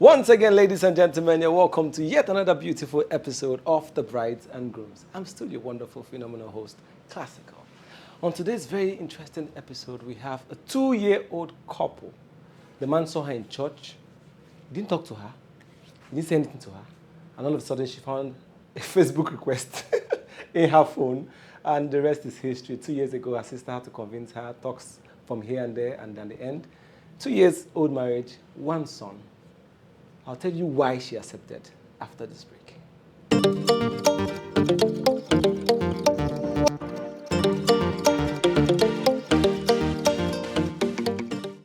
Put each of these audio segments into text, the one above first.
Once again, ladies and gentlemen, you're welcome to yet another beautiful episode of The Brides and Grooms. I'm still your wonderful, phenomenal host, Classical. On today's very interesting episode, we have a 2-year-old couple. The man saw her in church, didn't talk to her, didn't say anything to her, and all of a sudden she found a Facebook request in her phone, and the rest is history. 2 years ago, her sister had to convince her, talks from here and there, and then the end. 2 years old marriage, one son. I'll tell you why she accepted after this break.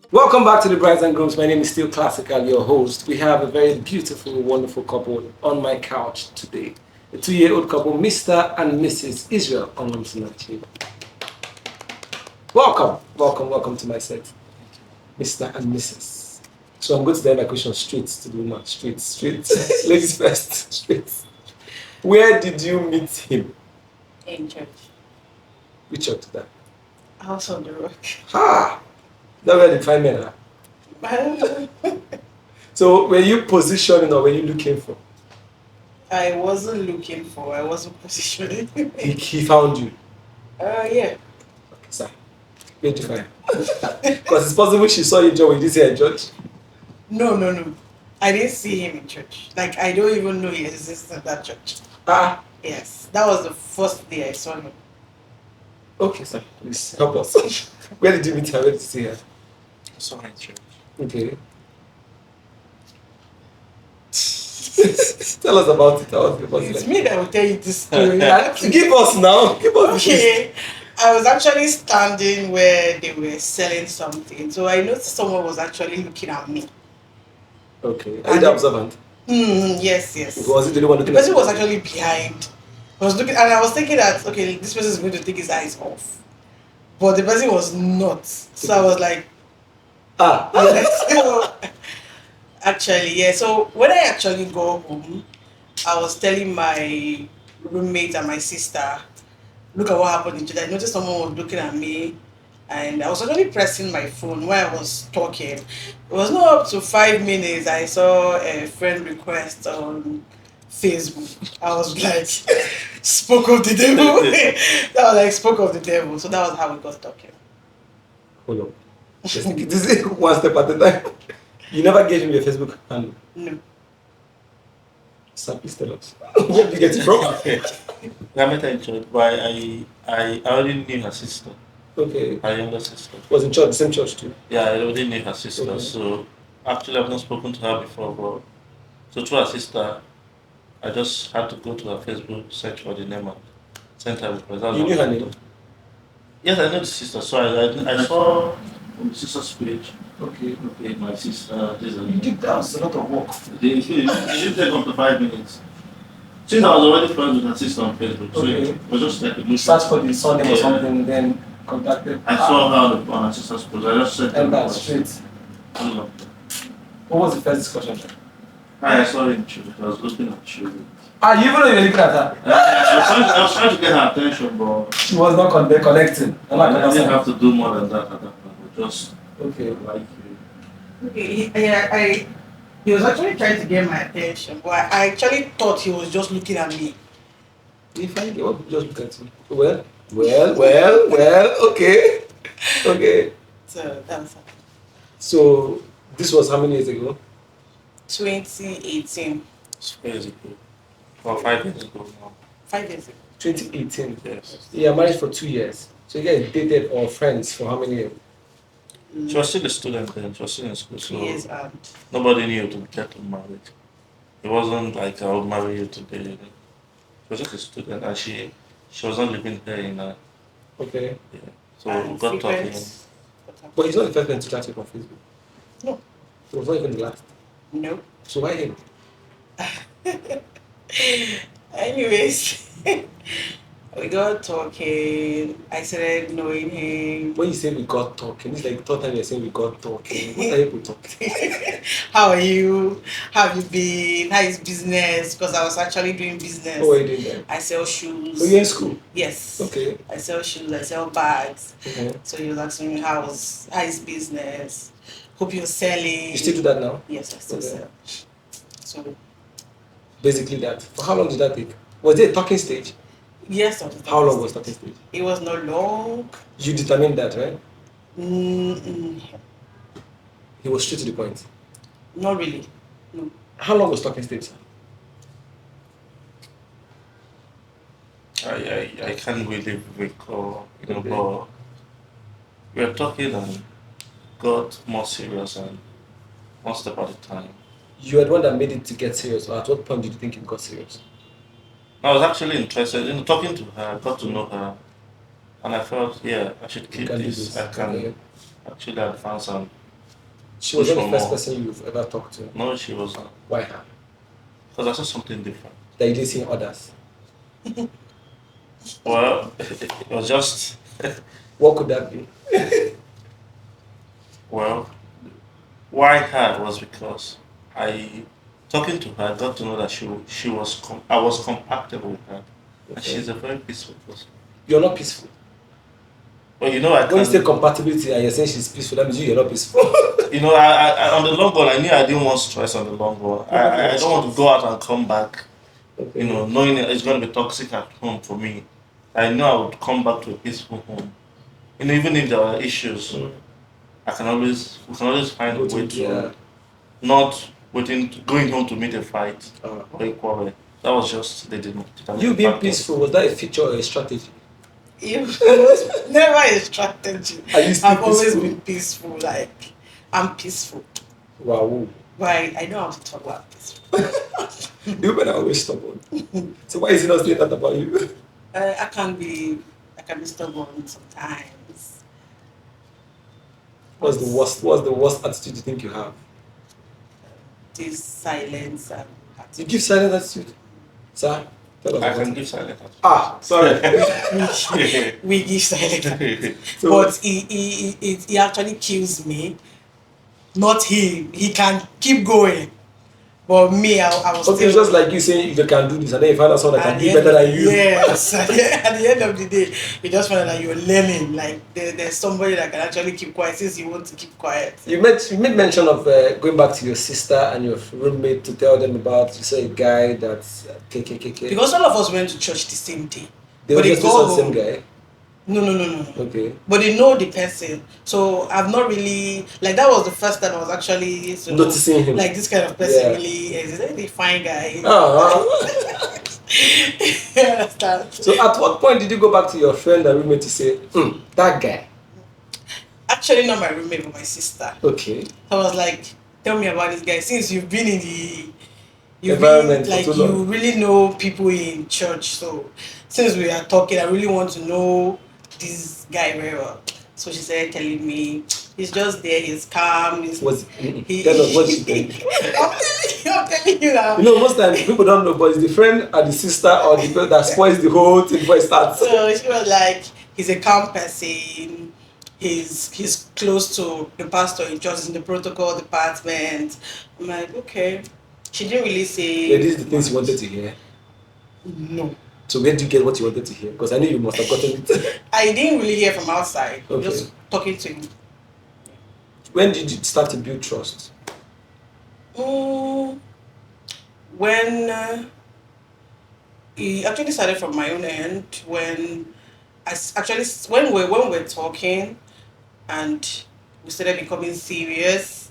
Welcome back to the Brides and Grooms. My name is still Classical, your host. We have a very beautiful, wonderful couple on my couch today. A 2-year-old couple, Mr. and Mrs. Israel Onwamsinachi. Welcome to my set. Mr. and Mrs. So I'm going to direct my question straight to the woman. Straight. Ladies first, straight. Where did you meet him? In church. Which church is that? House on the Rock. Ha! That's where they find men, huh? So were you positioning or were you looking for? I wasn't looking for, I wasn't positioning. He found you? Yeah. Okay, sir. Where did you find him? Because it's possible she saw you in church when you didn't see her in church. No. I didn't see him in church. Like, I don't even know he exists in that church. Ah. Yes. That was the first day I saw him. Okay, sir. Please help us. Where did you meet her? Where did you see her? I saw her in church. Okay. Tell us about it. It's me that will tell you this story. Give us now. Give us. Okay. I was actually standing where they were selling something. So I noticed someone was actually looking at me. Okay. Are you the observant? Yes. Was it the one looking The person at you? was actually behind. I was looking, and I was thinking that, okay, this person is going to take his eyes off. But the person was not. So I was like, so, actually, yeah. So when I actually go home, I was telling my roommate and my sister, look at what happened in church. I noticed someone was looking at me, and I was actually pressing my phone while I was talking. It was not up to 5 minutes. I saw a friend request on Facebook. I was like, spoke of the devil. That was like, spoke of the devil. So that was how we got talking. Hold on. This is one step at a time. You never gave him your Facebook handle? No. Sir, please tell us. Where did you get it from? I met her in church, but I already knew her sister. Okay. Her younger sister. Was in church, the same church too? Yeah, I already knew her sister. Okay. So actually I've not spoken to her before, but so through her sister, I just had to go to her Facebook, search for the name and send her a request. You knew her name? Yes, I know the sister. So I saw on the sister's page. Okay. My sister, this and That was a lot of work. it didn't take up to 5 minutes. Since I was already friends with her sister on Facebook, so Okay. it was just like a You searched for the surname or something, then contacted. I saw her on her sister's post. I just sent her And a that's request. straight. No. What was the first discussion? I saw her in church. I was looking at you. You even though you were looking at her? I was trying to get her attention, but She was not connecting. I didn't have to do more than that at that point. Just Okay. like you. Okay, he was actually trying to get my attention, but I actually thought he was just looking at me. If I get just look at you. Well, okay. So that was So this was how many years ago? 2018. 4 years ago. Or 5 years ago now. 5 years ago. 2018. Yes. Yeah, married for 2 years. So you guys dated or friends for how many years? She was still a student then. She was still in school. 2 So years and nobody knew to get married. It wasn't like I would marry you today. She was just a student and she wasn't living there in Okay. yeah. So we got talking. But he's not the first person to chat with on Facebook. No. It was not even the last. No. So why him? Anyways, we got talking. I started knowing him. When you say we got talking, it's like the third time you're saying we got talking. What are you talking? How are you? How have you been? How is business? Because I was actually doing business. What were you doing then? I sell shoes. Were you in school? Yes. Okay. I sell shoes. I sell bags. Mm-hmm. So he was asking me how is business, Hope you're selling. You still do that now? Yes, I still Okay. sell. So Basically that. For how long did that take? Was it a talking stage? yes, I was How long was talking stage? It was not long. You determined that, right? Mm-mm. He was straight to the point. Not really. No. How long was talking stage, sir? I can't really recall, Okay. but we were talking and got more serious and one step at a time. You were the one that made it to get serious, or at what point did you think it got serious? I was actually interested in talking to her, got to know her, and I felt, yeah, I should You keep can do this. this. I can Okay. actually advance and She was push not for the first more. person you've ever talked to. No, she wasn't. Why her? Because I saw something different. That you didn't see in others. Well, it was just, What could that be? well, why her was because talking to her, I got to know that I was compatible with her. And Okay. she's a very peaceful person. You're not peaceful. But you know, I When you say can't, compatibility and you're saying she's peaceful, that means you're not peaceful. you know, I on the long run, I knew I didn't want stress on the long run. I don't want to go out and come back, Okay. you know, knowing it's going to be toxic at home for me. I know I would come back to a peaceful home. You know, even if there are issues, Mm. we can always find Go a to- way to yeah. not going home to meet a fight or Uh, a quarrel. That was just the determining you being factor. peaceful, was that a feature or a strategy? Never a strategy. Are you still I've always peaceful? been peaceful. Like I'm peaceful, Wow. but I know how to talk about peaceful. You men are always stubborn. So why is he not saying that about you? I can be stubborn sometimes. What's the worst attitude you think you have? This silence and You give silent attitude. Sir, tell us I about can it. give silent answer. Ah, sorry. we give silence. So- But he actually kills me. Not him. He can keep going. But me, I was Okay, it's still. just like you saying you can do this, and then you find out someone that At can the do end better of- than you. Yes, at the end of the day, you just find out that you're learning. Like there's somebody that can actually keep quiet since you want to keep quiet. You made mention of going back to your sister and your roommate to tell them about. You say a guy that's KKKK. Because all of us went to church the same day. They but they always go saw the same home. guy. No. Okay. But they know the person. So I've not really like that was the first time I was actually Noticing him. like this kind of person Yeah. really is a fine guy. Uh-huh. You understand? So at what point did you go back to your friend and roommate to say, that guy? Actually not my roommate but my sister. Okay. I was like, tell me about this guy. Since you've been in the Environment for like too you long. really know people in church. So since we are talking, I really want to know this guy very well. So she started telling me he's just there, he's calm, he's Tell us what you think. I'm telling you now. You know, most times people don't know, but it's the friend or the sister or the girl that spoils the whole thing before it starts. So she was like, he's a calm person. He's close to the pastor in church, in the protocol department. I'm like, okay. She didn't really say. Yeah, these are the things you wanted to hear. No. So where did you get what you wanted to hear? Because I knew you must have gotten it. I didn't really hear from outside. Okay. Just talking to him. When did you start to build trust? When he actually started from my own end when when we were talking and we started becoming serious.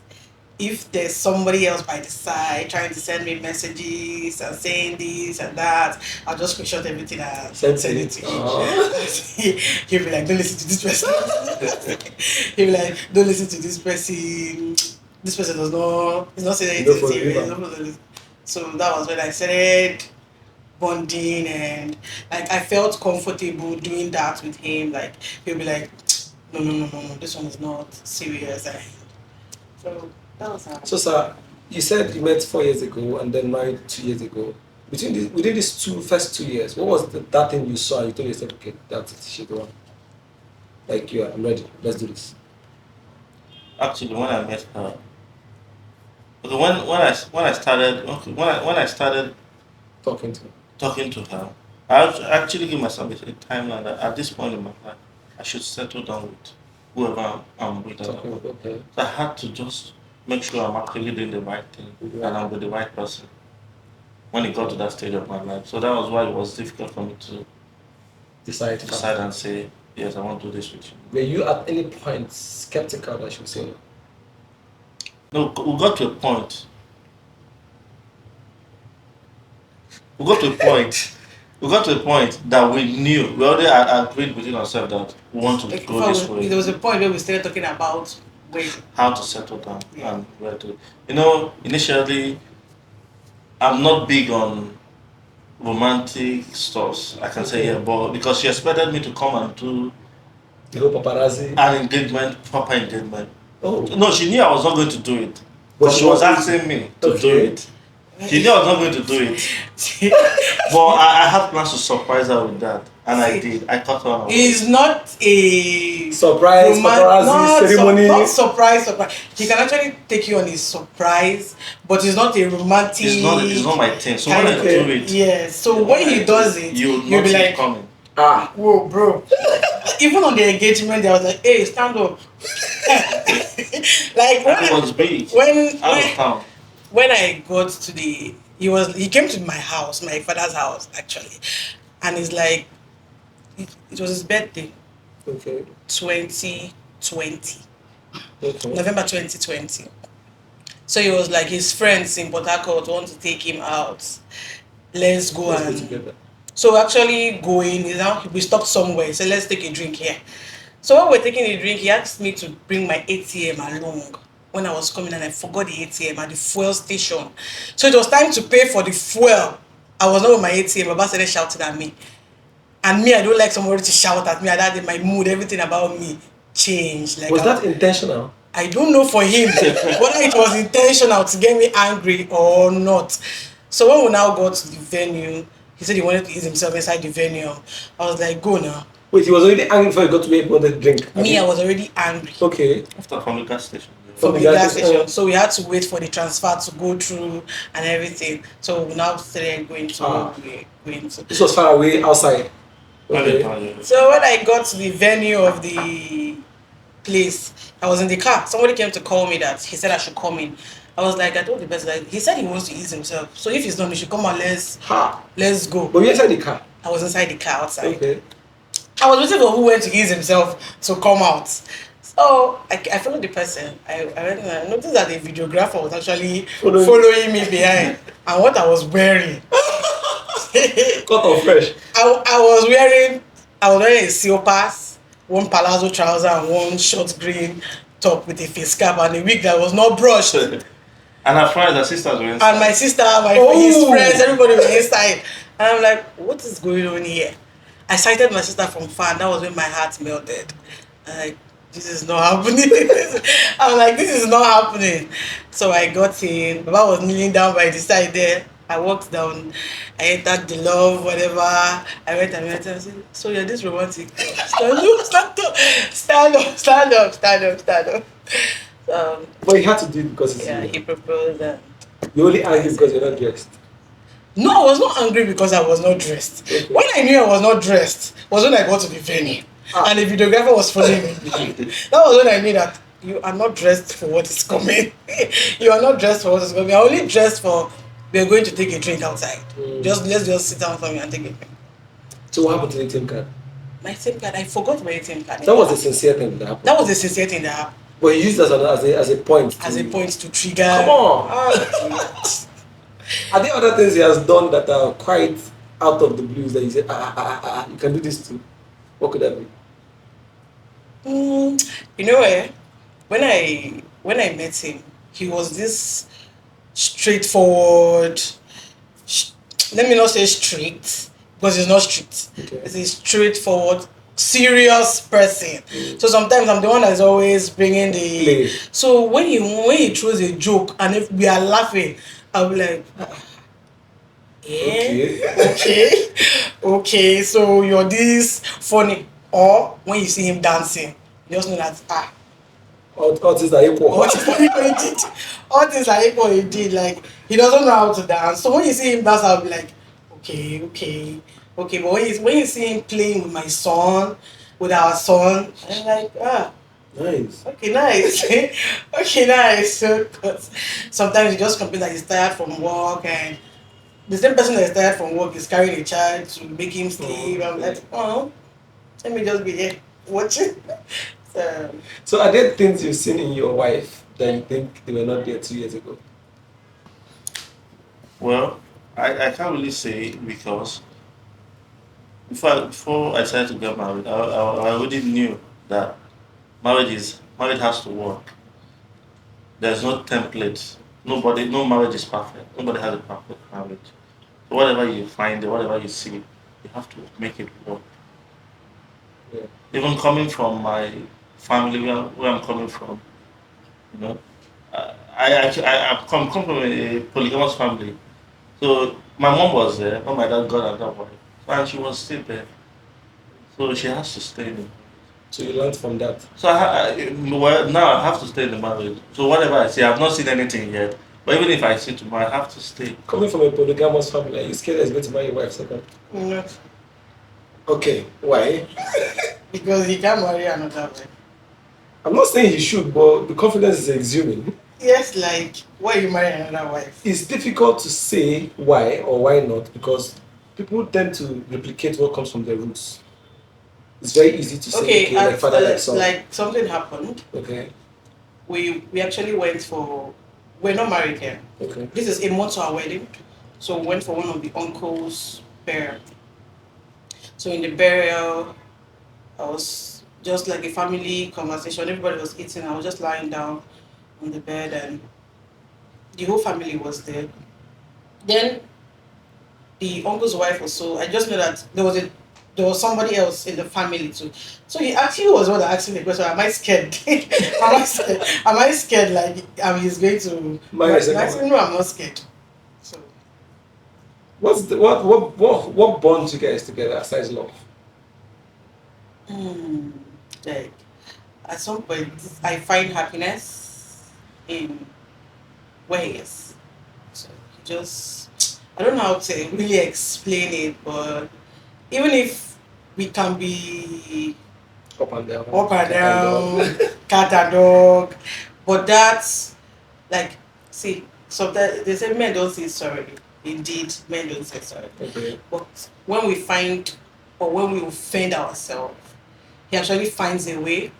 If there's somebody else by the side trying to send me messages and saying this and that, I'll just screenshot everything and Send send it. it to him. He'll be like, don't listen to this person. He'll be like, don't listen to this person. This person does not, he's not saying No anything for serious. real. No for real. So that was when I started bonding and like I felt comfortable doing that with him. Like he'll be like, no, this one is not serious. And so that was how. So, sir, you said you met 4 years ago and then married 2 years ago. Within these first 2 years, what was that thing you saw and you told yourself, okay, that's it, she's the one? Like, yeah, I'm ready, let's do this. Actually, when I met her, okay, when I started Talking to her. talking to her, I actually give myself a timeline that at this point in my life, I should settle down with whoever I'm with at that Talking point. about, okay. So I had to just make sure I'm actually doing the right thing and I'm with the right person when it got to that stage of my life. So that was why it was difficult for me to Decide to decide and say, yes, I want to do this with you. Were you at any point skeptical that she was saying? No, we got to a point. We got to a point. We got to a point that we knew. We already agreed within ourselves that we want to Like, go this way. there was a point where we started talking about when. How to settle down Yeah. and where to. You know, initially, I'm not big on romantic stuff. I can say, yeah, but because she expected me to come and do The whole paparazzi. an engagement, proper engagement. Oh. No, she knew I was not going to do it. But But she she was wanted- asking me to do Okay. it. She knew I was not going to do it. But I had plans to surprise her with that. And I did. I caught her on. It's not a Surprise, paparazzi, ceremony. Not surprise. He can actually take you on his surprise, but it's not a romantic. It's not my thing. So when I do it, yeah. So when he does it, you'll you'll not be see it like, coming. Ah. whoa, bro. Even on the engagement, I was like, hey, stand up. Like It was big. Out of town. when I got to he came to my house, my father's house actually, and it's like it was his birthday, Okay. 2020, Okay. November 2020. So he was like his friends in Port Harcourt want to take him out. Let's go Let's go and together. so actually going, we stopped somewhere. He said, let's take a drink here. So when we were taking a drink, he asked me to bring my ATM along when I was coming, and I forgot the ATM at the fuel station. So it was time to pay for the fuel. I was not with my ATM. Baba started shouting at me. And me, I don't like somebody to shout at me. At that day, my mood, everything about me changed. Like, Was that intentional? I don't know for him whether it was intentional to get me angry or not. So when we now got to the venue, he said he wanted to ease himself inside the venue. I was like, go now. Wait, he was already angry before he got to where he wanted to drink. Me, I was already angry Okay. After from the gas station. from the gas station. So we had to wait for the transfer to go through and everything. So we now started going to going to. This was far away outside. Okay. So when I got to the venue of the place, I was in the car. Somebody came to call me that he said I should come in. I was like, I told the person that he said he wants to ease himself. So if he's done, he should come and let's go. But you inside the car. I was inside the car outside. Okay. I was waiting for who went to ease himself to come out. So I followed the person. I went and I noticed that the videographer was actually following me behind and what I was wearing. Cut off fresh. I was wearing a seal pass, one palazzo trouser and one short green top with a face cap and a wig that was not brushed. And her friends, her sisters were inside. And my sister, his friends, everybody was inside. And I'm like, what is going on here? I sighted my sister from far, and that was when my heart melted. I'm like, this is not happening. I'm like, this is not happening. So I got in. Baba was kneeling down by the side there. I walked down. I entered the love, whatever. I went and I said, so you're this romantic. Stand up. But you had to do it because it's He proposed that. You only angry because you're not dressed. No, I was not angry because I was not dressed. Okay. When I knew I was not dressed was when I got to the venue. And the videographer was following me. That was when I knew that you are not dressed for what is coming. You are not dressed for what is coming. I only dressed for we are going to take a drink outside. Let's just sit down for me and take a drink. So what happened to the ATM card? My ATM card, I forgot my ATM card. That was a sincere thing that happened. That was a sincere thing that happened. But you used it as a point. As a point to trigger. Come on. Are there other things he has done that are quite out of the blues that you say, you can do this too? What could that be? You know, when I met him, he was this straightforward. Let me not say strict because he's not strict. Okay. He's a straightforward, serious person. So sometimes I'm the one that's always bringing the. Play. So when he throws a joke and if we are laughing, I'll be like, yeah, okay. So you're this funny. Or when you see him dancing, you just know that All things are equal. all things are equal indeed. Like he doesn't know how to dance. So when you see him dance, I'll be like, okay. But when you see him playing with my son, with our son, I'm like, Nice. Okay, nice. Okay, nice. So, 'cause sometimes you just complain that he's tired from work, and the same person that is tired from work is carrying a child to make him sleep. I'm like, oh, let me just be here watching. So, So are there things you've seen in your wife that you think they were not there 2 years ago? Well, I can't really say because before I decided to get married, I already knew that marriage has to work. There's no template. No marriage is perfect. Nobody has a perfect marriage. So whatever you find, whatever you see, you have to make it work. Yeah. Even coming from my family, where I'm coming from, you know, I come from a polygamous family. So my mom was there when my dad got another wife, and she was still there. So she has to stay in the marriage. So you learned from that. So well, now I have to stay in the marriage. So whatever I see, I've not seen anything yet. But even if I see tomorrow, I have to stay. Coming from a polygamous family, are you scared that he's going to marry your wife second? no, Okay, why? because he can't marry another wife. I'm not saying he should, but the confidence is exuding. Yes, like, why you marry another wife? It's difficult to say why or why not because people tend to replicate what comes from their roots. It's very easy to say, Okay, okay, like father, like son. like something happened. Okay, We actually went for. We're not married yet. okay. This is a month to our wedding, so we went for one of the uncle's burial. So in the burial, I was just like a family conversation. Everybody was eating. I was just lying down on the bed, and the whole family was there. Then the uncle's wife also. I just know that there was somebody else in the family too. So he actually was one that asked me the question: Am I scared? Am I scared? Am I scared? Like he's going to Marry a second I said, wife. no, I'm not scared. So What bonds you guys together aside love? hmm, like at some point, I find happiness in where he is. So he just I don't know how to really explain it, but even if we can be Up and down. up and cat and dog. down, cat and dog. But that's like, see, sometimes they say men don't say sorry. Indeed, men don't say sorry. Okay. But when we find or when we offend ourselves, he actually finds a way.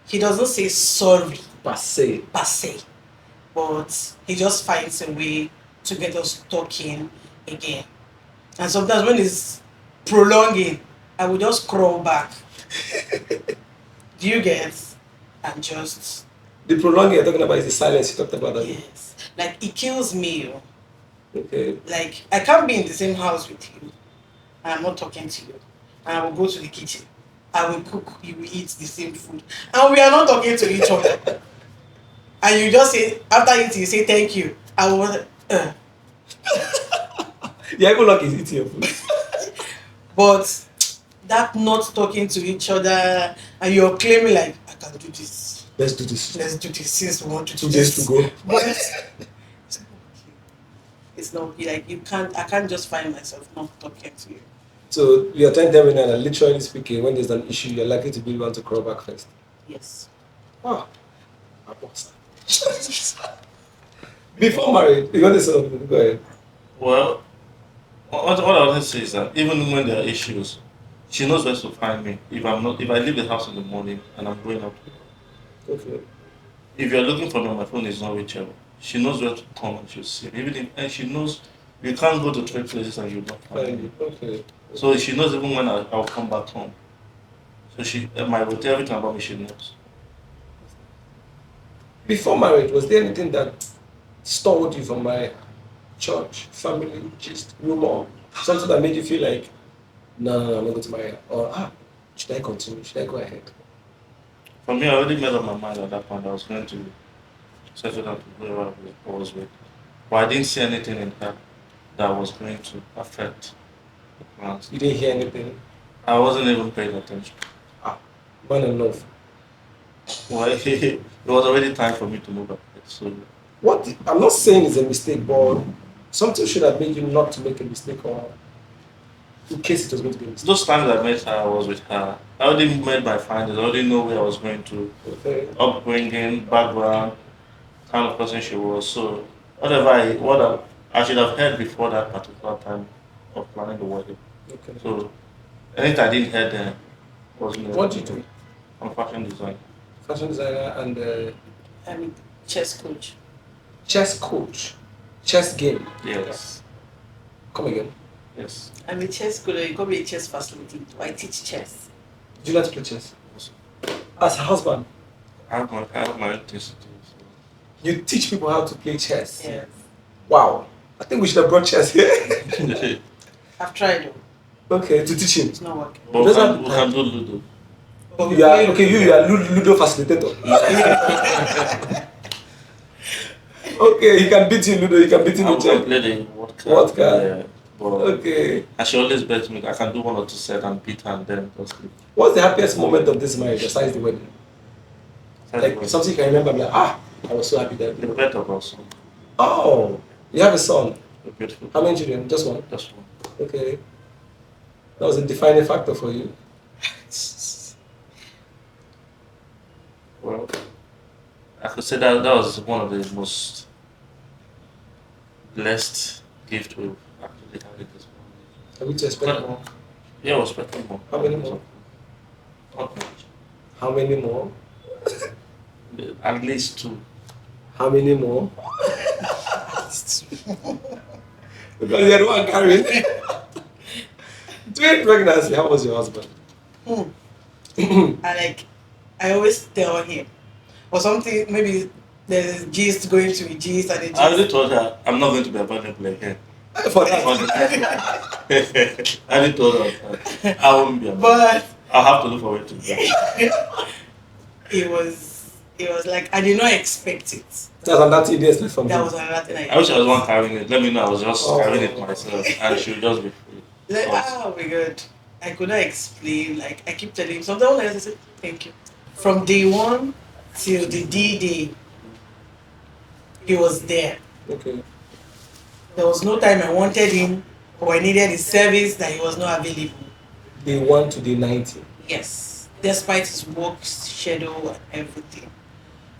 He doesn't say sorry Passe. per se, but he just finds a way to get us talking again. And sometimes when it's prolonging, I will just crawl back. Do you get? And just The prolonging you're talking about is the silence you talked about. That. yes, like it kills me. Okay. Like I can't be in the same house with you, and I'm not talking to you, and I will go to the kitchen. I will cook. You will eat the same food, and we are not talking to each other. And you just say after eating, you say thank you. I will. Yeah, even like is eating your food. But that not talking to each other, and you're claiming like I can do this. Let's do this. Let's do this since we want to do 2 days this. to go. But it's not okay. Like you can't. I can't just find myself not talking to you. So you're trying to tell me now that literally speaking, when there's an issue, you're likely to be the one to crawl back first. Yes. Oh, before married, you want to say something? Go ahead. Well, what I want to say is that even when there are issues, she knows where to find me. If I leave the house in the morning and I'm going out, Okay. if you're looking for me, my phone is not reachable. She knows where to come and she'll see me. And she knows you can't go to 3 places and you'll not find me. Okay. So she knows even when I'll come back home. So my routine, everything about me, she knows. Before marriage, was there anything that stalled you from my church, family, just rumor? Something that made you feel like, no, I'm not going to marry her. Or, should I continue? Should I go ahead? For me, I already made up my mind at that point. I was going to settle down to whoever I was with. But I didn't see anything in her that was going to affect the plans. You didn't hear anything? I wasn't even paying attention. Man and love. Well, it was already time for me to move up. So I'm not saying it's a mistake, but something should have made you not to make a mistake or in case it was going to be a mistake? Those times I met her, I was with her. I already made my findings. I already know where I was going to, Okay. upbringing, background, kind of person she was. So I should have heard before that particular time of planning the wedding. Okay. So anything I didn't hear then wasn't. What do you do? I'm fashion design. Fashion designer and I'm a chess coach. chess coach. Chess game. Yes. Come again. Yes. I'm a chess coach. You call me a chess facilitator. I teach chess. Do you like to play chess? As a husband, I have my own things to do. you teach people how to play chess. Yes. Wow. I think we should have brought chess here. So. I've tried though. Okay, to teach him. It's not working. But Those we can do Ludo. But we You are play- okay. You are Ludo facilitator. Okay, he can beat you Ludo. He can beat you I with can chess. play the vodka. Vodka. Yeah. But Okay. and she always bets me. I can do 1 or 2 sets and beat her and then just sleep. What's the happiest moment of this marriage besides the wedding? Like something you can remember. Like, I was so happy that. The birth of our son. Oh, you have a son. A beautiful. How many children? Just one. Just one. Okay. That was a defining factor for you. Well, I could say that was one of the most blessed gifts we've actually had in this world. Are we to expect But- more? Yeah, I was expecting more. How many more? Not much. How many more? At least 2. How many more? Because you're the one carrying. During pregnancy, how was your husband? I always tell him, or something, maybe there's a gist going to a gist and a gist. I already told her I'm not going to be available again. For that. I already told her that I won't be available. But I'll have to look forward to it. it was like I did not expect it. That's another thing years from That him. was another thing I wish I was the one carrying it. Let me know I was just Oh. carrying it myself and she would just be free. Like, oh my god. I could not explain. Like I keep telling him sometimes when I say thank you. From day one till the D-Day, he was there. Okay. There was no time I wanted him or I needed his service that he was not available. Day 1 to day 90. Yes. Despite his work schedule and everything.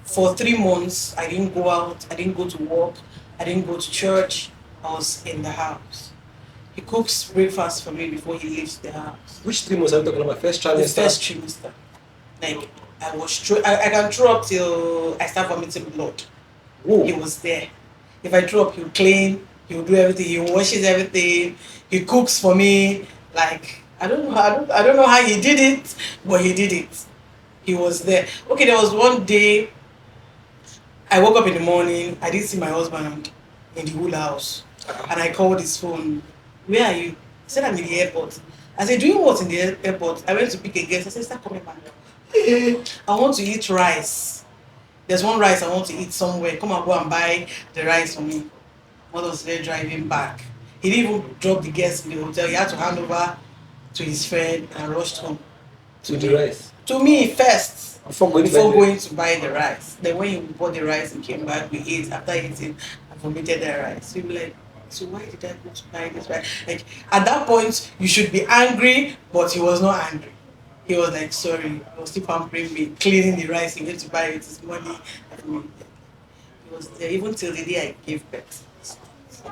For 3 months, I didn't go out, I didn't go to work, I didn't go to church, I was in the house. He cooks breakfast for me before he leaves the house. Which 3 months are we talking about? First The trimester? first trimester. Like, I can throw up till I start vomiting blood. Whoa. He was there. If I throw up, he'll clean, he'll do everything, he washes everything, he cooks for me. Like, I don't know how he did it, but he did it. He was there. Okay, there was one day I woke up in the morning, I didn't see my husband in the whole house. And I called his phone. Where are you? He said, I'm in the airport. I said, doing what in the airport? I went to pick a guest. I said, start coming back. I want to eat rice. There's one rice I want to eat somewhere. Come and go and buy the rice for me. What was there driving back? He didn't even drop the guest in the hotel. He had to hand over to his friend and rushed home. To the rice. To me first. Before going Before to going to buy the rice. Then when he bought the rice and came back, we ate. After eating, I vomited the rice. We were like, so why did I go to buy this rice? Like, at that point, you should be angry, but he was not angry. He was like, sorry, he was still pampering me, cleaning the rice, he went to buy it with his money. He was there even till the day I gave birth.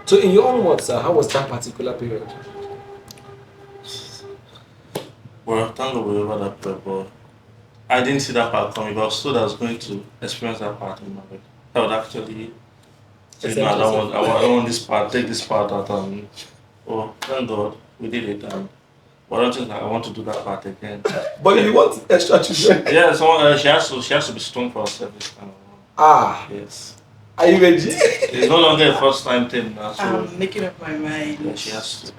So in your own words, sir, how was that particular period? Well, thank God we were over that part, but I didn't see that part coming. But I was told I was going to experience that part in my life. I would actually say, no, I don't want this part, take this part out. Oh, thank God we did it. But I don't think I want to do that part again. But you want extra children? Yeah, she has to be strong for herself this time. Yes. Are you ready? It's no longer a first time thing now. So I'm making up my mind. yeah, she has to.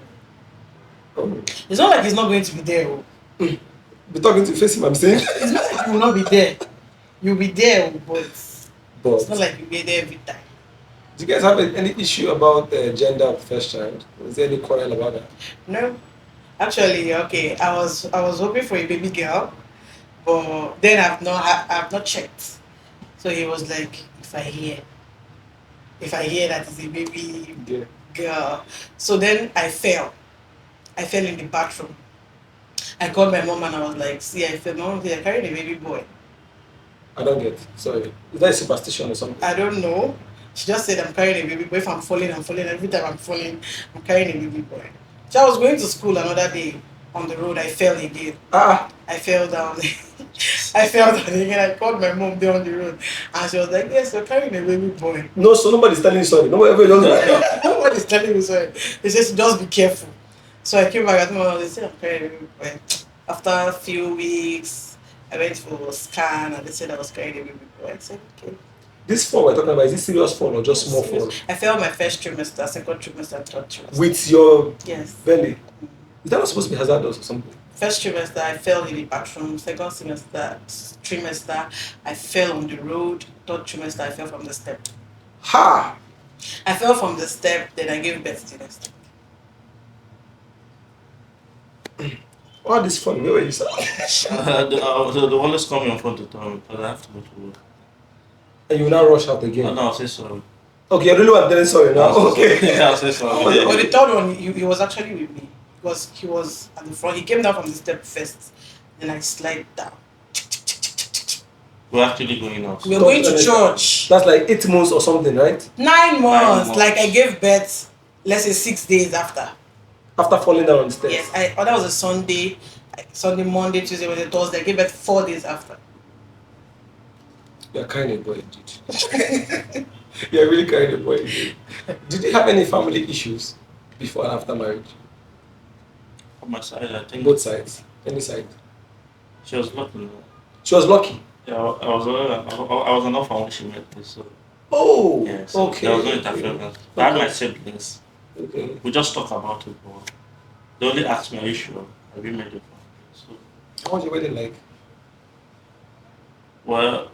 Oh. It's not like he's not going to be there. Oh. Be talking to face him, I'm saying. It's not like you will not be there. You'll be there, but it's But not like you'll be there every time. do you guys have any issue about the gender of the first child? Is there any quarrel about that? No. Actually, okay, I was hoping for a baby girl, but then I've not checked. So he was like, if I hear that it's a baby Yeah. girl. So then I fell. I fell in the bathroom. I called my mom and I was like, see, I fell. My mom said, I carried a baby boy. I don't get. Sorry. Is that a superstition or something? I don't know. She just said, I'm carrying a baby boy. If I'm falling, I'm falling. Every time I'm falling, I'm carrying a baby boy. So I was going to school another day on the road. I fell again. I fell down. I fell down again. I called my mom there on the road. And she was like, yes, you're carrying a baby boy. No, so nobody's telling you sorry. Nobody does Nobody's telling me sorry. They just be careful. So I came back at home and they said, I'm carrying a baby boy. After a few weeks, I went for a scan and they said I was carrying a baby boy. I said, okay. This fall we're talking about, is it serious fall or just small fall? I failed my first trimester, second trimester, third trimester. With your Yes. belly? Is that not supposed to be hazardous or something? First trimester, I fell in the bathroom. Second trimester, I fell on the road. Third trimester, I fell from the step. Ha! I fell from the step, then I gave birth to the next. All this fun, where were you, sir? They always call me on phone to tell me, but I have to go to work. And you will now rush out again? No, I'll say sorry. Okay, you really want to tell sorry now? Okay. Yeah, I'll say sorry. But the third one, he was actually with me. Because he was at the front. He came down from the step first. Then I slid down. We're actually going out. We were going to church. That's like 8 months or something, right? 9 months. 9 months. Like I gave birth, let's say 6 days after. After falling down on the stairs? Yes, that was a Sunday. Sunday, Monday, Tuesday, Wednesday, Thursday. I gave birth 4 days after. You're kind of boy, dude. You're really kind of boy, dude. Did you have any family issues before and after marriage? On my side, I think Both sides? Any side? she was lucky. She was lucky? Yeah, I was an orphan when she met me, so Oh, yeah, so okay. there was no interference. I had my siblings. Okay. We just talk about it, but they only asked me, are you sure? Have you made it? So, How was your wedding like? well,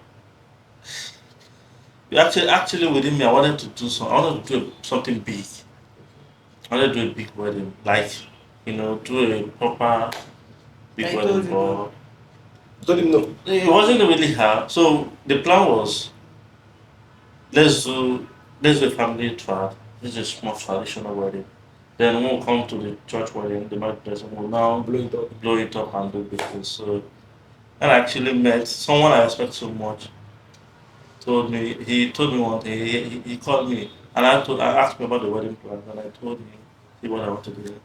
actually within me, I wanted to do something big. I wanted to do a big wedding, like, do a proper big I wedding told you for. Don't even know. It wasn't really hard. So the plan was, let's do a family trad. This is a small traditional wedding. Then when we come to the church wedding, the married person will now blow it up and do big things. So and I actually met someone I respect so much. He told me one day, he called me and I asked me about the wedding plans and I told him what I want to do.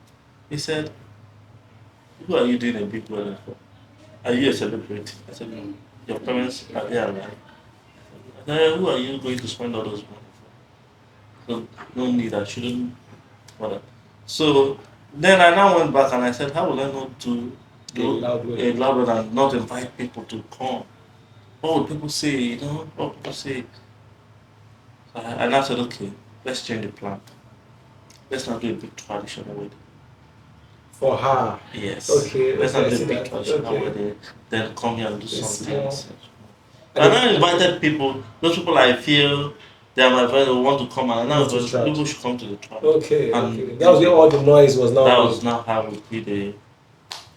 He said, who are you doing a big wedding for? Are you a celebrity? I said, no. Your parents are there alive. I said, who are you going to spend all those money for? So no need, I shouldn't bother. So then I now went back and I said, how will I not do A loud wedding. and not invite people to come? What would people say? What would people say? So I said, okay, let's change the plan. Let's not do a big traditional wedding. For her? Yes. Okay. Let's okay, not I do see a big that. traditional Okay. wedding, then come here and do It's something. small. And I invited people, those people I feel they are my friends who want to come and now Want to try. people should come to the trial. Okay, And okay. That was where all the noise was now. That made. was now how we did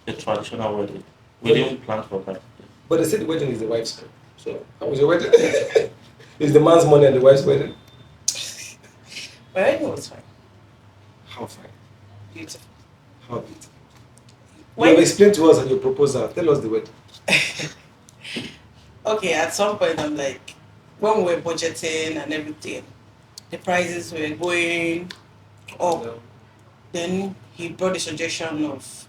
a traditional wedding. We Okay. didn't plan for that. But they said the wedding is the wife's crib. So how was your wedding? Is the man's money and the wife's wedding? But everything was fine. How fine? Beautiful. How beautiful. You When- have explained to us your proposal. Tell us the wedding. Okay, at some point I'm like, when we were budgeting and everything, the prices were going up. Then he brought the suggestion of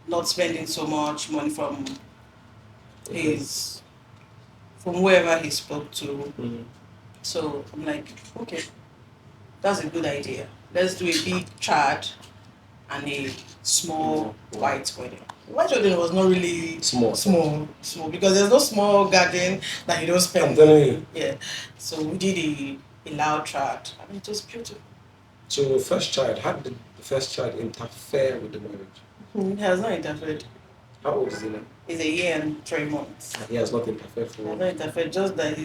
not spending so much money from whoever he spoke to. Mm. So I'm like, okay, that's a good idea. Let's do a big chart and a small white wedding. White wedding was not really Small. because there's no small garden that you don't I'm spend. telling you. Yeah. So we did a loud chart and it was beautiful. So your first child, how did the first child interfere with the marriage? He has not interfered. How old is he now? He's a year and 3 months. He has not interfered He for has not interfered, just that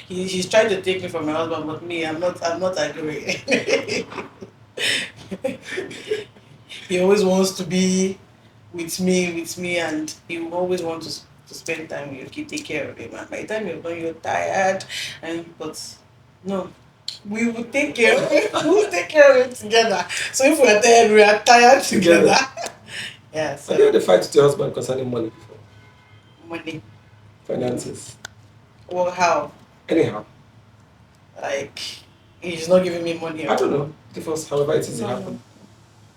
he's trying to take me from my husband, but me, I'm not agreeing. He always wants to be with me, and he will always want to spend time with you, take care of him. And by the time you're done, you're tired, but no, we will take care of it. We will take care of it together. So if we're tired, we are tired together. Yeah. So Have you had a fight with your husband concerning money before? money. Finances? Well, how? Anyhow, Like he's not giving me money. I don't know. Give us however it is it No. happened.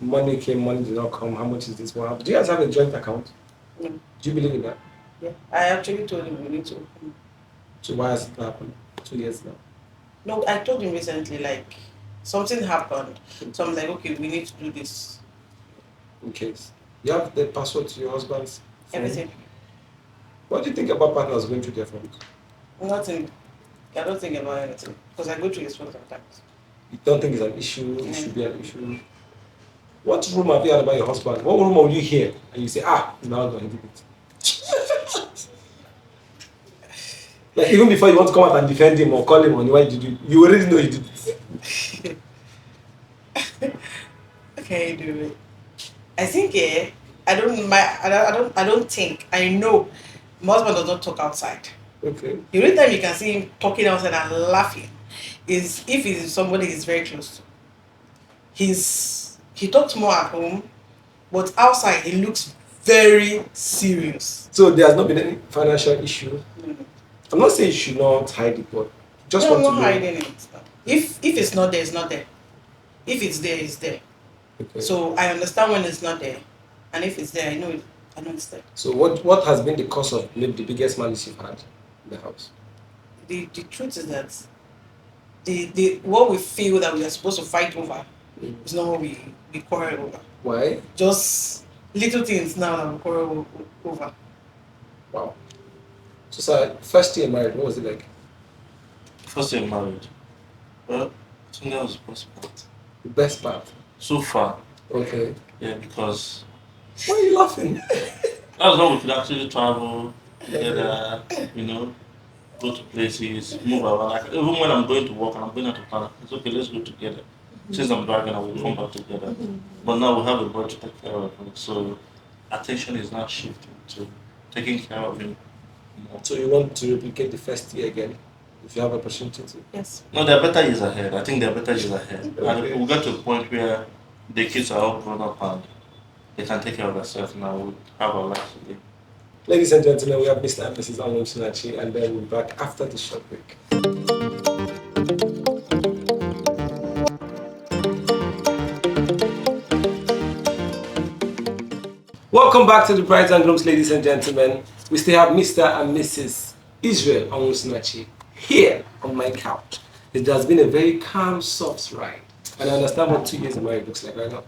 Money came, money did not come. How much is this? What happened? Do you guys have a joint account? No. Do you believe in that? Yeah. I actually told him we need to open. So why has it not happened? 2 years now. No, I told him recently, like something happened. So I'm like, okay, we need to do this. In case. You have the password to your husband's phone? Everything. What do you think about partners going through their phones? Nothing. I don't think about anything. Because I go through his phone sometimes. You don't think it's an issue? It should be an issue? What rumor have you heard about your husband? What rumor will you hear? And you say, he's now going to do it. Like even before you want to come out and defend him or call him on why did you already know he did it. Okay, do it. I think I don't think I know my husband does not talk outside. Okay. The only time you can see him talking outside and laughing is if he's somebody he's very close to. He talks more at home, but outside he looks very serious. So there has not been any financial issue. Mm. I'm not saying you should not hide it, but just No, want I'm to not know. hiding it. If it's not there, it's not there. If it's there, it's there. Okay. So I understand when it's not there, and if it's there, I know it's there. So what has been the cause of maybe the biggest malice you've had in the house? The truth is that the what we feel that we are supposed to fight over is not what we quarrel over. Why? Just little things now that we quarrel over. Wow. So sir, first year married, what was it like? First year married. Well, I think that was the best part. The best part. So far, Okay. yeah, because Why are you laughing? that's when we could actually travel together, go to places, move around. Like, even when I'm going to work and I'm going out to town, it's okay, let's go together. Since I'm driving, I will come back together. But now we have a boy to take care of him, so attention is now shifting to taking care of him more. So you want to replicate the first year again, if you have opportunity to? Yes. No, there are better years ahead. I think there are better years ahead. Okay. And we'll get to a point where the kids are all grown up and they can take care of themselves now. We'll have our lives today. Ladies and gentlemen, we have Mr. and Mrs. Sinachi, and then we'll be back after the short break. Welcome back to the Brides and Grooms, ladies and gentlemen. We still have Mr. and Mrs. Israel Sinachi here on my couch. It has been a very calm, soft ride. And I understand what 2 years of marriage looks like right now.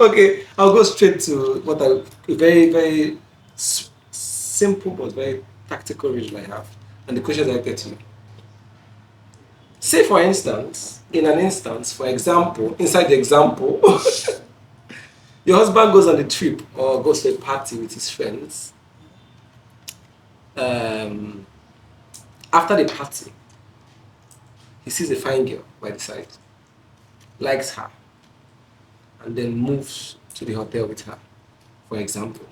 Okay, I'll go straight to what a very, very simple but very tactical riddle I have. And the questions I get to you. Say for instance, for example, inside the example, your husband goes on a trip or goes to a party with his friends. After the party, he sees a fine girl by the side, likes her, and then moves to the hotel with her, for example.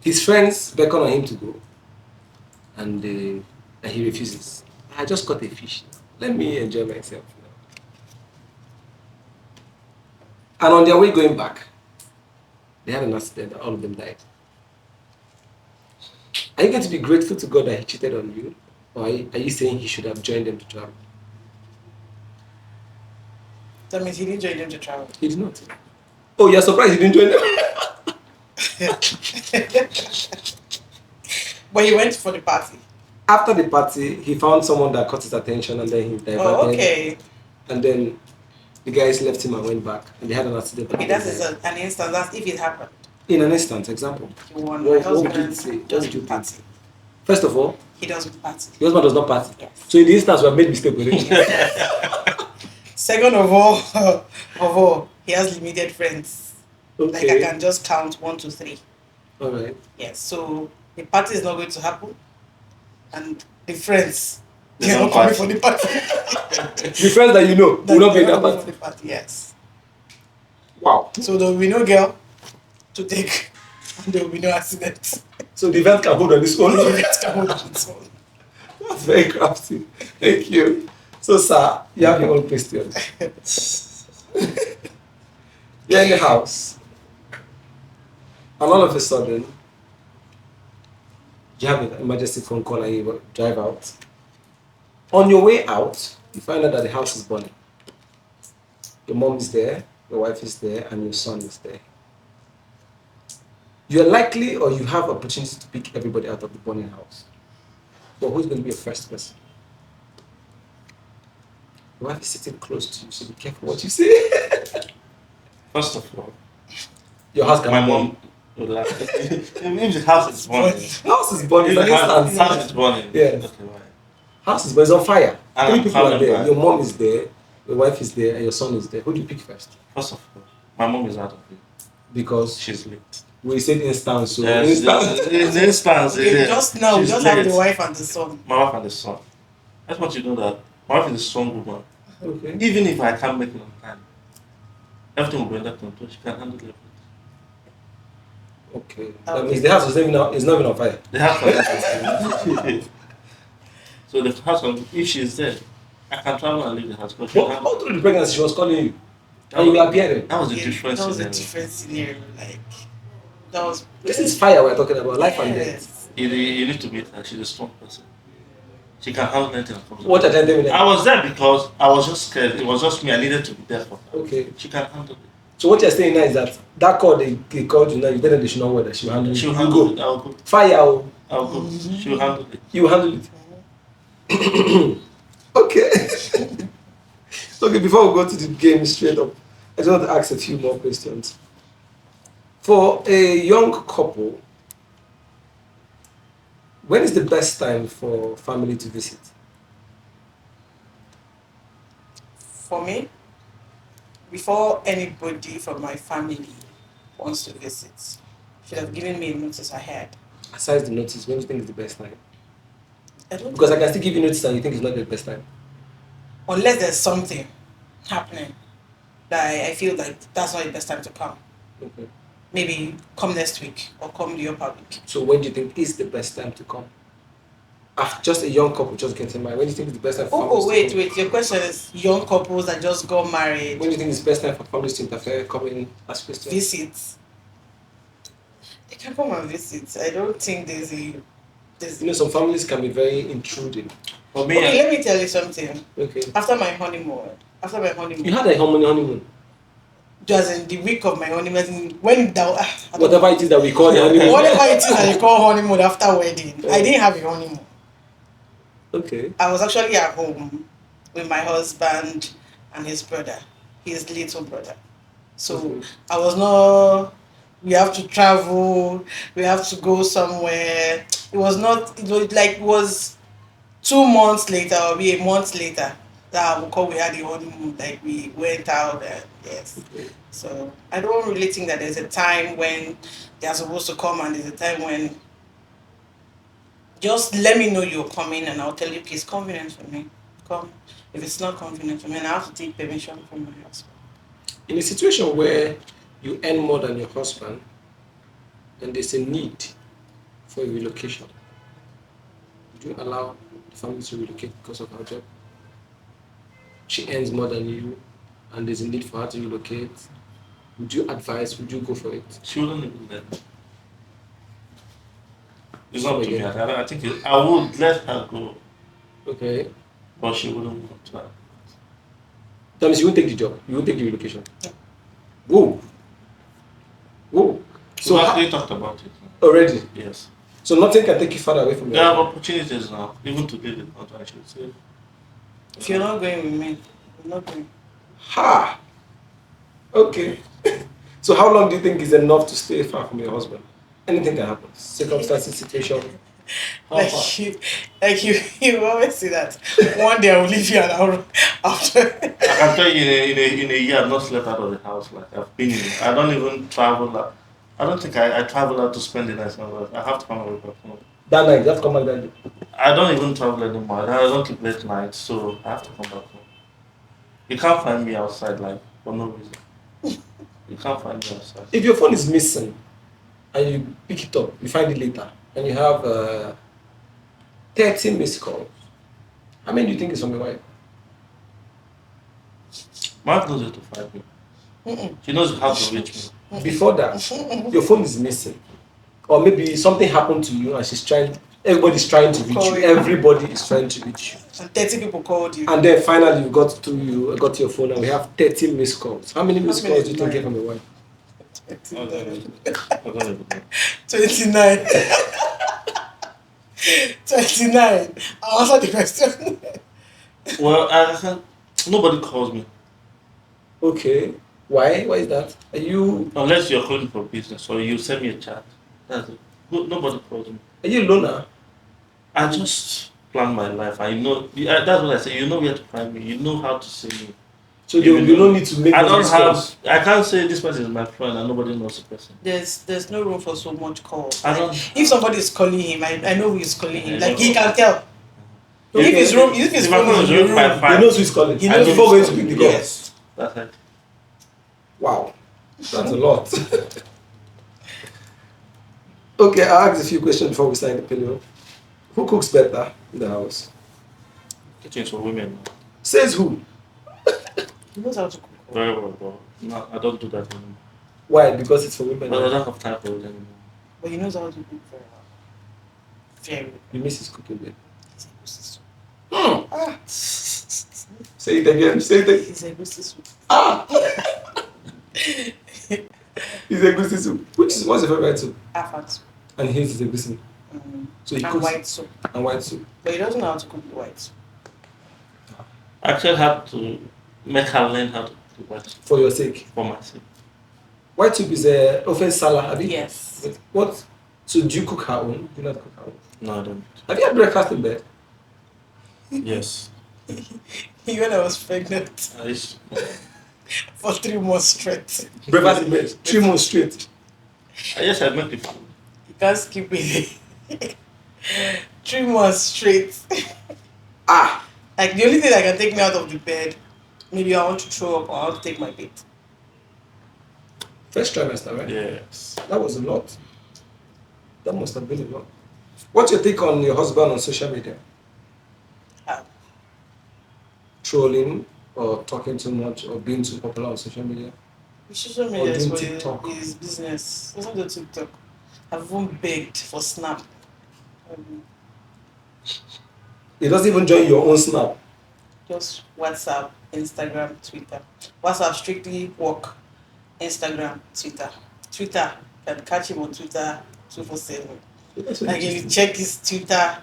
His friends beckon on him to go, and he refuses. I just caught a fish. Let me enjoy myself now. And on their way going back, they had an accident and all of them died. Are you going to be grateful to God that he cheated on you? Or are you saying he should have joined them to travel? That means he didn't join them to travel. He did not. Oh, you're surprised he didn't join them? But he went for the party. After the party, he found someone that caught his attention and then he diverted. Oh, okay. And then the guys left him and went back and they had an accident. Okay, that's an instance. That's if it happened. In an instance, example. He won. What My would you husband say? What does would you the think? party. First of all, He doesn't party. your husband does not party. Yes. So in the instance, we have made mistake already. Second of all, he has limited friends. Like I Okay. can just count 1, 2, 3. All right. Yes. So the party is not going to happen, and the friends They they are don't not coming party. for the party. The friends that you know will not be in They're that coming party. for the party. Yes. Wow. So there will be no girl to take, and there will be no accident. So the event can hold on its own. It can hold on its own. That's very crafty. Thank you. So, sir, you have your own question. You're in the house, and all of a sudden, you have an emergency phone call and you drive out. On your way out, you find out that the house is burning. Your mom is there, your wife is there, and your son is there. You're likely or you have opportunity to pick everybody out of the burning house. But who's going to be your first person? Your wife is sitting close to you, so be careful what you say. First of all, Your house can my burn. mom would laugh. If the house is burning, The house is burning. if It's the an house, instant. house is burning, Yeah. okay, right. House is burning. It's on fire. And Three I'm people are coming there. back. Your mom is there, your wife is there, and your son is there. Who do you pick first? First of all, my mom is out of it. Because She's late. we said instance, so Yes, instant. in the instance, Okay, yeah, just now, we she's just have late. the wife and the son. My wife and the son. I just want you to know that my wife is a strong woman. Okay. Even if I can't make it on time, everything will be under control. She can handle it. Okay. That means the house is not even on fire. The house can So the house, if she's there, I can travel and leave the house. Because But all through the pregnancy, she was calling you. And you were appearing. That was a Yeah, different that was a scenario. different scenario. Like, that was. This is fire we're talking about, life and death. Yes. You need to meet her. She's a strong person. She can handle anything that comes up. What are they doing? I was there because I was just scared. It was just me. I needed to be there for her. Okay. She can handle it. So what you're saying now is that call they called you now, you didn't additional word that she will handle it. She'll You handle go. it. I'll go. Fire. Oh. I'll go. She'll handle it. You will handle it. Okay. Okay, before we go to the game straight up, I just want to ask a few more questions. For a young couple, when is the best time for family to visit? For me, before anybody from my family wants to visit, should have given me a notice ahead. Aside the notice, when do you think is the best time? I don't Because I can still give you notice and you think it's not the best time. unless there's something happening that I feel like that's not the best time to come. Okay. Maybe come next week or come the upper week. So when do you think is the best time to come? After just a young couple just getting married, when do you think is the best time for families Wait, to come? wait. Your question is young couples that just got married, When do you think is the best time for families to interfere, come in, ask questions? visit. They can come and visit. I don't think there's You know, some families can be very intruding. For me, Okay, let me tell you something. Okay. After my honeymoon, You had a honeymoon. just in the week of my honeymoon, as in when the Whatever it is that we call the honeymoon. whatever it is that you call honeymoon after wedding, I didn't have a honeymoon. Okay. I was actually at home with my husband and his brother, his little brother. So Okay. I was not. We have to travel. We have to go somewhere. It was not. It was 2 months later or maybe a month later that we had the honeymoon. Like we went out and yes. Okay. So I don't really think that there's a time when they are supposed to come and there's a time when. Just let me know you're coming and I'll tell you, okay, it's convenient for me. Come. If it's not convenient for me, and I have to take permission from my husband. In a situation where you earn more than your husband and there's a need for a relocation, would you allow the family to relocate because of her job? She earns more than you and there's a need for her to relocate. Would you advise, would you go for it? she wouldn't even let me. It's not to me. Again. I think I would let her go, Okay. but she wouldn't want to. That means you won't take the job, you won't take the relocation. Yeah. Whoa. Whoa. So So we actually talked about it. already. Yes. So nothing can take you further away from There are your opportunities now, even to leave the country, I should say. If you're not going with me, I'm not going. Ha! Okay. So how long do you think is enough to stay far from your husband? Anything can happen. Circumstances, situation. How far? You always say that. One day I will leave you and after. I can tell you in a year I've not slept out of the house. Like I've been in. I don't even travel. I don't think I travel out to spend the night somewhere. I have to come away back home. That night, you have to come back that day. I don't even travel anymore. I don't keep late nights, so I have to come back home. You can't find me outside like for no reason. You can't find me outside. If your phone is missing and you pick it up, you find it later, and you have 30 missed calls. How many do you think is from your wife? My wife knows how to find me. She knows how to reach me. Before that, your phone is missing. Or maybe something happened to you and everybody's trying to reach Call you. you. Everybody is trying to reach you. And 30 people called you. And then finally you got your phone and we have 30 missed calls. How many missed calls do you think came from your wife? I don't even know. 29. 29. I'll answer the question. Well, nobody calls me Okay. Why? Why is that? Are you unless you're calling for business or you send me a chat. That's it. Nobody calls me. a loner? I just plan my life. I know. That's what I say. You know where to find me. You know how to see me. So you don't need to make I all don't these have. calls. I can't say this person is my friend and nobody knows the person. There's no room for so much calls. I don't. If somebody is calling him, I know who is calling him. I Like don't he know. can tell. Okay. If his If my phone phone is is in your ringing by room, five, He knows who's calling. He I knows know before going who's to pick the calling. call. Yes. that's it. Wow. That's a lot. Okay, I'll ask a few questions before we sign the pillow. Who cooks better in the house? Kitchens for women. Says who? He knows how to cook. Very well, but no, I don't do that anymore. Why? Because it's for women. But I don't have time for it anymore. But he knows how to cook very well. Very well. You miss his cooking bit. He's a good sister. Ah. Say it again. Say it again. He's a good sister. Ah. He's a good soup. What's your favorite soup? Afat. And his is a good soup. So he And cooks white soup. and white soup. But he doesn't know how to cook the white soup. I actually have to make her learn how to do white soup For your sake. for myself. White soup is a offense salad, have you? Yes. What? So do you cook her own? Do you not cook her own? No, I don't. Have you had breakfast in bed? Yes. When I was pregnant I used for 3 months straight. Breakfast in bed. 3 months straight. yes, I make the food. You can't skip it. 3 months straight. Ah. Like the only thing that can take me out of the bed, maybe I want to throw up or I want to take my bait. First trimester, right? Yes. That was a lot. That must have been a lot. What's your take on your husband on social media? Ah, Trolling or talking too much or being too popular on social media? social media is doing for TikTok. his business. Doesn't do TikTok. I've even begged for Snap. He doesn't even join your own snap. Just WhatsApp, Instagram, Twitter. WhatsApp strictly work. Instagram, Twitter. Twitter, can catch him on Twitter 247. Like you check his Twitter,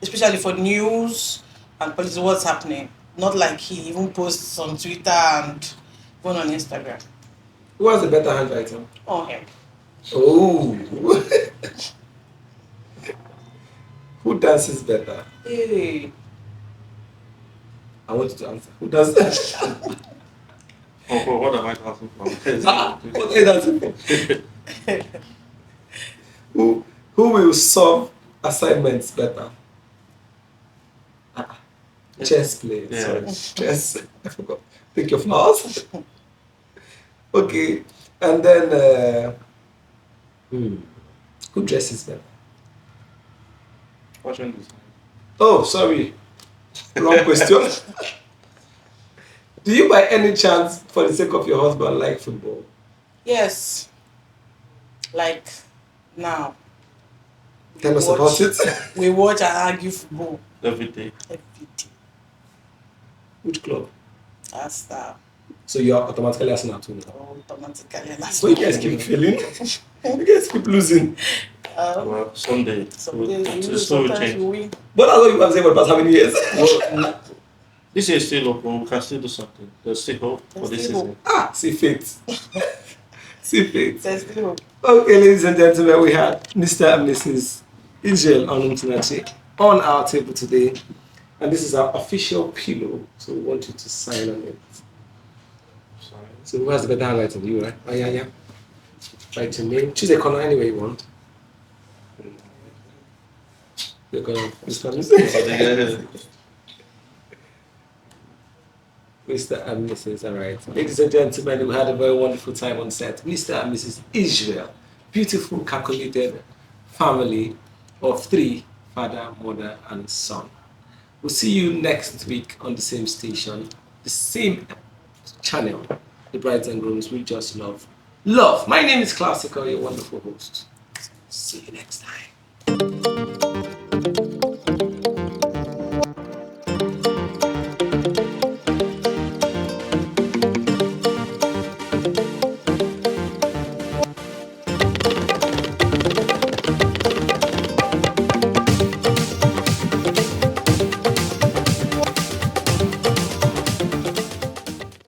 especially for news and policy, what's happening. Not like he even posts on Twitter and even on Instagram. Who has a better handwriting? Oh, him. Oh. Who dances better? Hey. I want you to answer. Who does that? Oh, what am I asking for? What are you dancing for? Who will solve assignments better? Chess players. Yeah. Sorry. Chess. I forgot. Think your flowers. Okay. And then who dresses better? Watching this. Oh, sorry. Wrong question. Do you by any chance, for the sake of your husband, like football? Yes. Like now. Tell us about it. We watch and argue football Every day. every day. Which club? That's that. So you are automatically Arsenal too now. Automatically. That's So you guys keep failing. You guys keep losing. Well, someday. Some we'll- days we the lose, story will sometimes we change. win. But that's what you have said for the past how many years? Well, this year is still open. We can still do something. There's still hope for There's this still season. Ah, see fate. See fate. There's still hope. Okay, ladies and gentlemen, we had Mr. and Mrs. Israel Onumtinachi on our table today. And this is our official pillow. So we want you to sign on it. Sorry. So who has the better handwriting? You, right? Oh, yeah, yeah. Write your name. Choose a color any way you want. You're going to Mr. and Mrs. Mr. and Mrs. All right. Ladies and gentlemen, we had a very wonderful time on set. Mr. and Mrs. Israel. Beautiful, calculated family of 3 father, mother, and son. We'll see you next week on the same station, the same channel, The Brides and Grooms We Just Love. Love. My name is Classical, your wonderful host. See you next time.